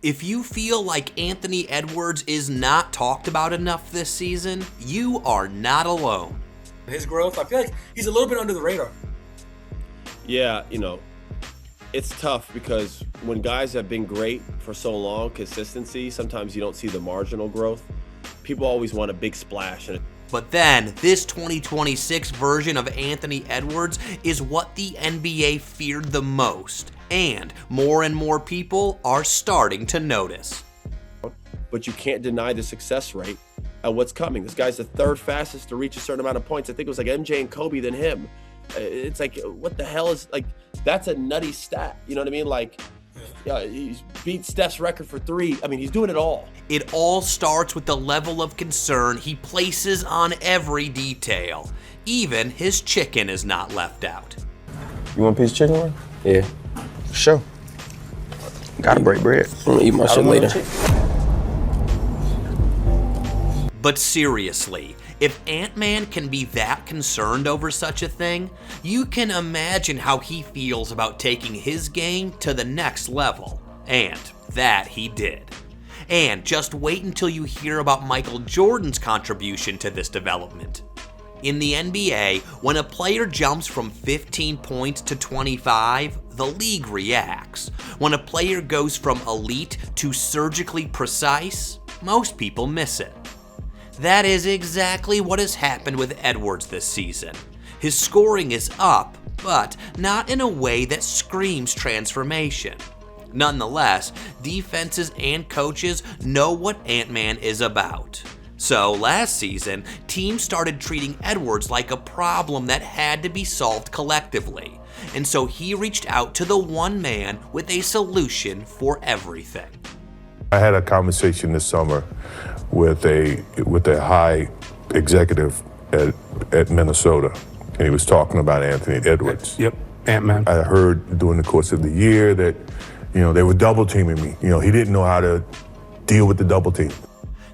If you feel like Anthony Edwards is not talked about enough this season, you are not alone. His growth, I feel like he's a little bit under the radar. Yeah, it's tough because when guys have been great for so long, consistency, sometimes you don't see the marginal growth. People always want a big splash. But then, this 2026 version of Anthony Edwards is what the NBA feared the most, and more people are starting to notice. But you can't deny the success rate of what's coming. This guy's the third fastest to reach a certain amount of points. I think it was like MJ and Kobe than him. It's like, what the hell is, like, that's a nutty stat. You know what I mean? Like, yeah, he's beat Steph's record for 3. I mean, he's doing it all. It all starts with the level of concern he places on every detail. Even his chicken is not left out. You want a piece of chicken, man? Yeah. For sure. Gotta break bread. I'm gonna eat my shit later. But seriously, if Ant-Man can be that concerned over such a thing, you can imagine how he feels about taking his game to the next level. And that he did. And just wait until you hear about Michael Jordan's contribution to this development. In the NBA, when a player jumps from 15 points to 25, the league reacts. When a player goes from elite to surgically precise, most people miss it. That is exactly what has happened with Edwards this season. His scoring is up, but not in a way that screams transformation. Nonetheless, defenses and coaches know what Ant-Man is about. So last season, teams started treating Edwards like a problem that had to be solved collectively. And so he reached out to the one man with a solution for everything. I had a conversation this summer with a high executive at Minnesota, and he was talking about Anthony Edwards. Yep, Ant-Man. I heard during the course of the year that, they were double teaming me. He didn't know how to deal with the double team.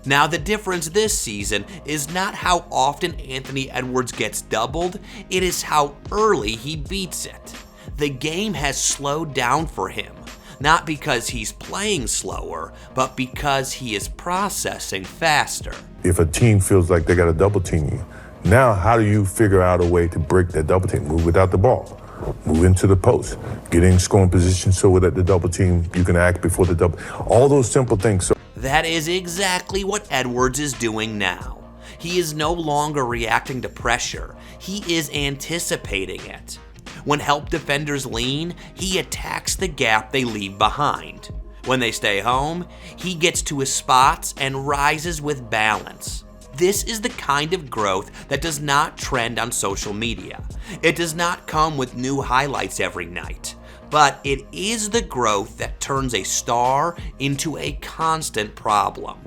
Now the difference this season is not how often Anthony Edwards gets doubled, it is how early he beats it. The game has slowed down for him. Not because he's playing slower, but because he is processing faster. If a team feels like they got to double team you, now how do you figure out a way to break that double team? Move without the ball, move into the post, get in scoring position so that the double team, you can act before the double. All those simple things. So that is exactly what Edwards is doing now. He is no longer reacting to pressure, he is anticipating it. When help defenders lean, he attacks the gap they leave behind. When they stay home, he gets to his spots and rises with balance. This is the kind of growth that does not trend on social media. It does not come with new highlights every night. But it is the growth that turns a star into a constant problem.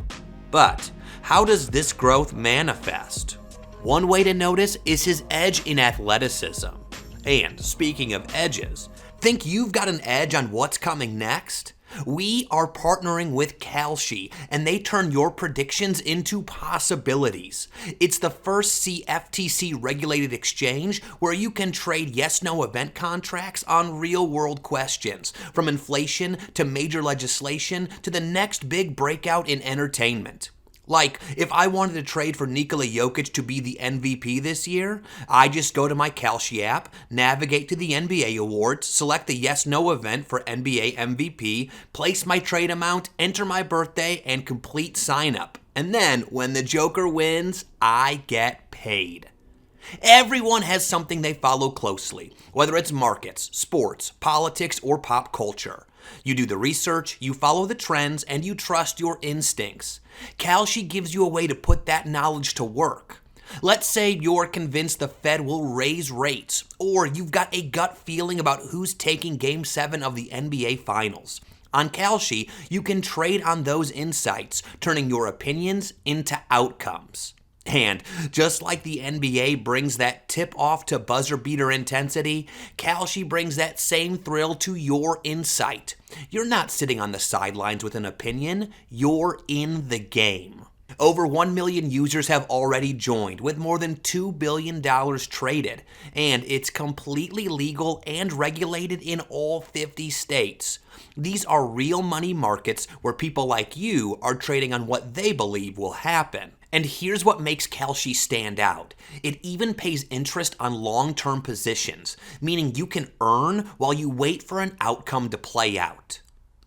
But how does this growth manifest? One way to notice is his edge in athleticism. And speaking of edges, think you've got an edge on what's coming next? We are partnering with Kalshi, and they turn your predictions into possibilities. It's the first CFTC regulated exchange where you can trade yes-no event contracts on real-world questions, from inflation to major legislation to the next big breakout in entertainment. Like, if I wanted to trade for Nikola Jokic to be the MVP this year, I just go to my Kalshi app, navigate to the NBA awards, select the yes-no event for NBA MVP, place my trade amount, enter my birthday, and complete sign-up. And then, when the Joker wins, I get paid. Everyone has something they follow closely, whether it's markets, sports, politics, or pop culture. You do the research, you follow the trends, and you trust your instincts. Kalshi gives you a way to put that knowledge to work. Let's say you're convinced the Fed will raise rates, or you've got a gut feeling about who's taking Game 7 of the NBA Finals. On Kalshi, you can trade on those insights, turning your opinions into outcomes. And just like the NBA brings that tip-off to buzzer-beater intensity, Kalshi brings that same thrill to your insight. You're not sitting on the sidelines with an opinion, you're in the game. Over 1 million users have already joined, with more than $2 billion traded, and it's completely legal and regulated in all 50 states. These are real money markets where people like you are trading on what they believe will happen. And here's what makes Kalshi stand out. It even pays interest on long-term positions, meaning you can earn while you wait for an outcome to play out.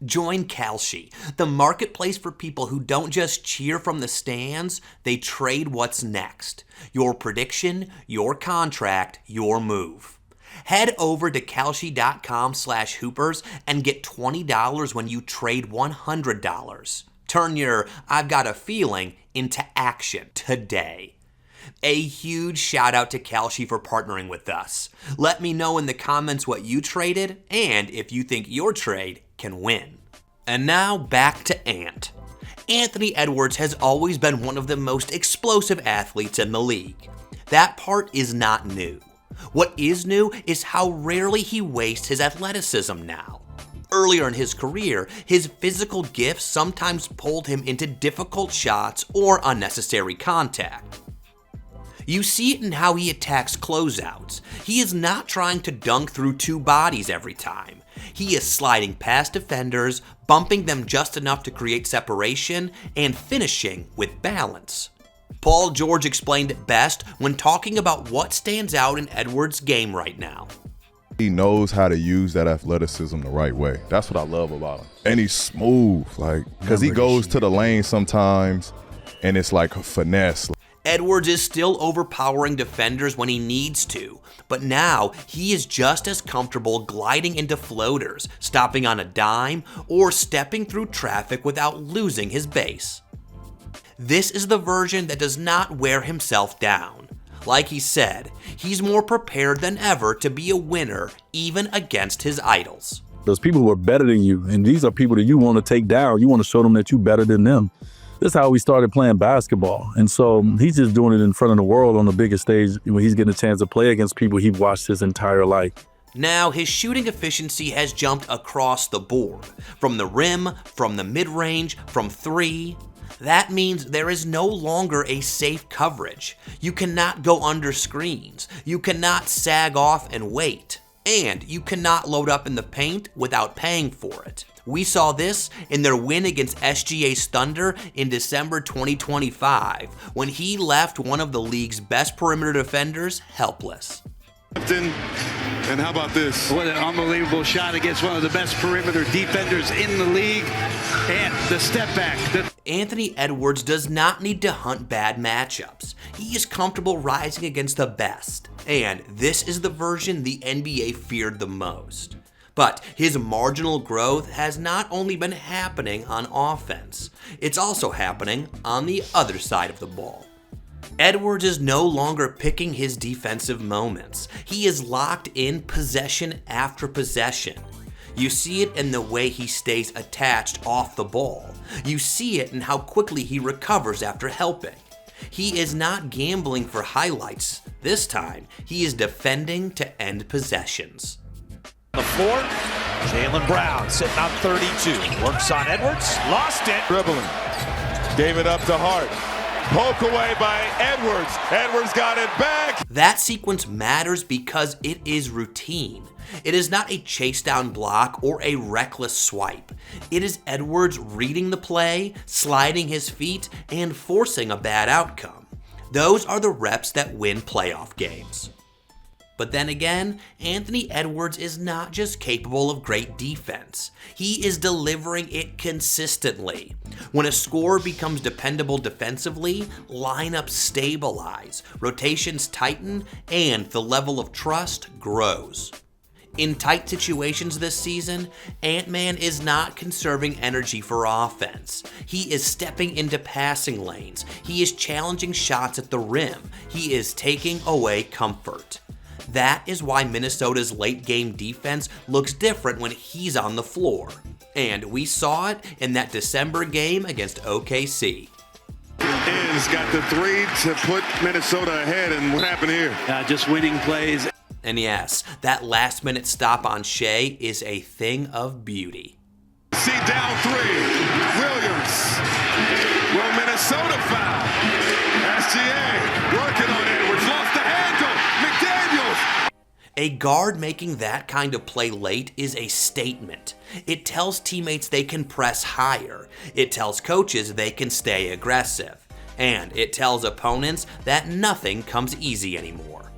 Join Kalshi, the marketplace for people who don't just cheer from the stands, they trade what's next. Your prediction, your contract, your move. Head over to kalshi.com/hoopers and get $20 when you trade $100. Turn your "I've got a feeling" into action today. A huge shout out to Kalshi for partnering with us. Let me know in the comments what you traded and if you think your trade can win. And now back to Ant. Anthony Edwards has always been one of the most explosive athletes in the league. That part is not new. What is new is how rarely he wastes his athleticism now. Earlier in his career, his physical gifts sometimes pulled him into difficult shots or unnecessary contact. You see it in how he attacks closeouts. He is not trying to dunk through two bodies every time. He is sliding past defenders, bumping them just enough to create separation, and finishing with balance. Paul George explained it best when talking about what stands out in Edwards' game right now. He knows how to use that athleticism the right way. That's what I love about him. And he's smooth, because he goes to the lane sometimes, and it's like a finesse. Edwards is still overpowering defenders when he needs to, but now he is just as comfortable gliding into floaters, stopping on a dime, or stepping through traffic without losing his base. This is the version that does not wear himself down. Like he said, he's more prepared than ever to be a winner, even against his idols. Those people who are better than you, and these are people that you want to take down. You want to show them that you're better than them. This is how we started playing basketball. And so he's just doing it in front of the world on the biggest stage when he's getting a chance to play against people he's watched his entire life. Now, his shooting efficiency has jumped across the board. From the rim, from the mid-range, from three. That means there is no longer a safe coverage. You cannot go under screens. You cannot sag off and wait. And you cannot load up in the paint without paying for it. We saw this in their win against SGA's Thunder in December 2025, when he left one of the league's best perimeter defenders helpless. And how about this? What an unbelievable shot against one of the best perimeter defenders in the league. And the step back. Anthony Edwards does not need to hunt bad matchups. He is comfortable rising against the best. And this is the version the NBA feared the most. But his marginal growth has not only been happening on offense, it's also happening on the other side of the ball. Edwards is no longer picking his defensive moments. He is locked in possession after possession. You see it in the way he stays attached off the ball. You see it in how quickly he recovers after helping. He is not gambling for highlights. This time, he is defending to end possessions. The floor, Jaylen Brown sitting on 32. Works on Edwards, lost it. Dribbling, gave it up to Hart. Poke away by Edwards. Edwards got it back. That sequence matters because it is routine. It is not a chase down block or a reckless swipe. It is Edwards reading the play, sliding his feet, and forcing a bad outcome. Those are the reps that win playoff games. But then again, Anthony Edwards is not just capable of great defense. He is delivering it consistently. When a scorer becomes dependable defensively, lineups stabilize, rotations tighten, and the level of trust grows. In tight situations this season, Ant-Man is not conserving energy for offense. He is stepping into passing lanes. He is challenging shots at the rim. He is taking away comfort. That is why Minnesota's late game defense looks different when he's on the floor. And we saw it in that December game against OKC. Is got the three to put Minnesota ahead, and what happened here? Just winning plays. And yes, that last minute stop on Shea is a thing of beauty. See down three. Williams. Will Minnesota foul? A guard making that kind of play late is a statement. It tells teammates they can press higher. It tells coaches they can stay aggressive. And it tells opponents that nothing comes easy anymore.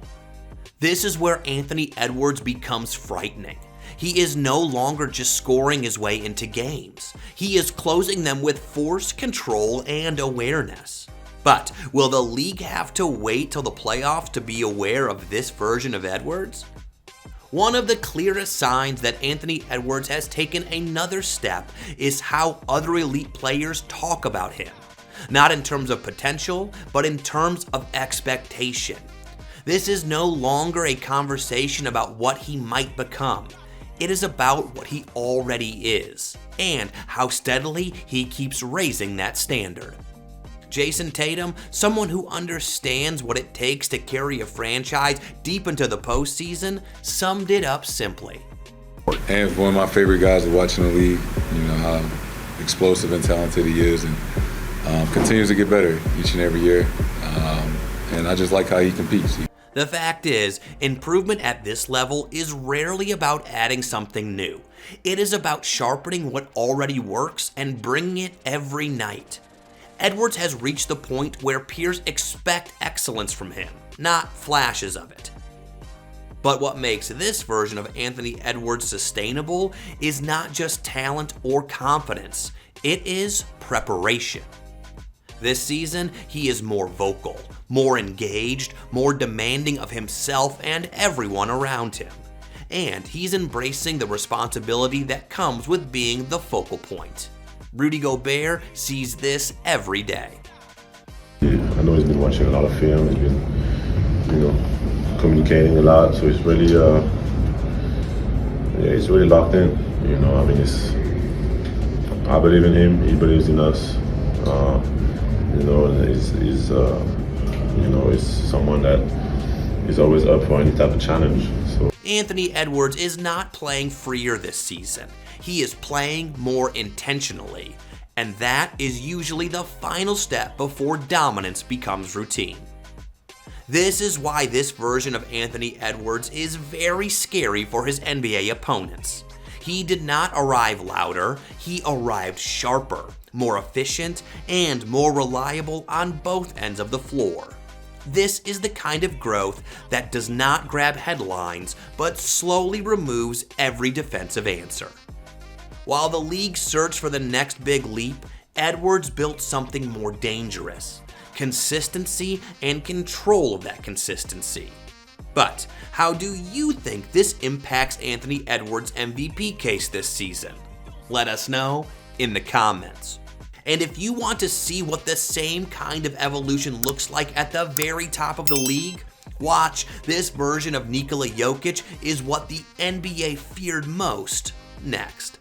This is where Anthony Edwards becomes frightening. He is no longer just scoring his way into games. He is closing them with force, control, and awareness. But will the league have to wait till the playoffs to be aware of this version of Edwards? One of the clearest signs that Anthony Edwards has taken another step is how other elite players talk about him. Not in terms of potential, but in terms of expectation. This is no longer a conversation about what he might become. It is about what he already is, and how steadily he keeps raising that standard. Jason Tatum, someone who understands what it takes to carry a franchise deep into the postseason, summed it up simply. And one of my favorite guys to watch in the league, you know, how explosive and talented he is, and continues to get better each and every year. And I just like how he competes. The fact is, improvement at this level is rarely about adding something new. It is about sharpening what already works and bringing it every night. Edwards has reached the point where peers expect excellence from him, not flashes of it. But what makes this version of Anthony Edwards sustainable is not just talent or confidence, it is preparation. This season, he is more vocal, more engaged, more demanding of himself and everyone around him. And he's embracing the responsibility that comes with being the focal point. Rudy Gobert sees this every day. Yeah, I know he's been watching a lot of film. He's been, communicating a lot. So he's really, he's really locked in. I mean, I believe in him. He believes in us. He's someone that is always up for any type of challenge. So Anthony Edwards is not playing freer this season. He is playing more intentionally, and that is usually the final step before dominance becomes routine. This is why this version of Anthony Edwards is very scary for his NBA opponents. He did not arrive louder, he arrived sharper, more efficient, and more reliable on both ends of the floor. This is the kind of growth that does not grab headlines, but slowly removes every defensive answer. While the league searched for the next big leap, Edwards built something more dangerous: consistency and control of that consistency. But how do you think this impacts Anthony Edwards' MVP case this season? Let us know in the comments. And if you want to see what the same kind of evolution looks like at the very top of the league, watch this version of Nikola Jokic is what the NBA feared most next.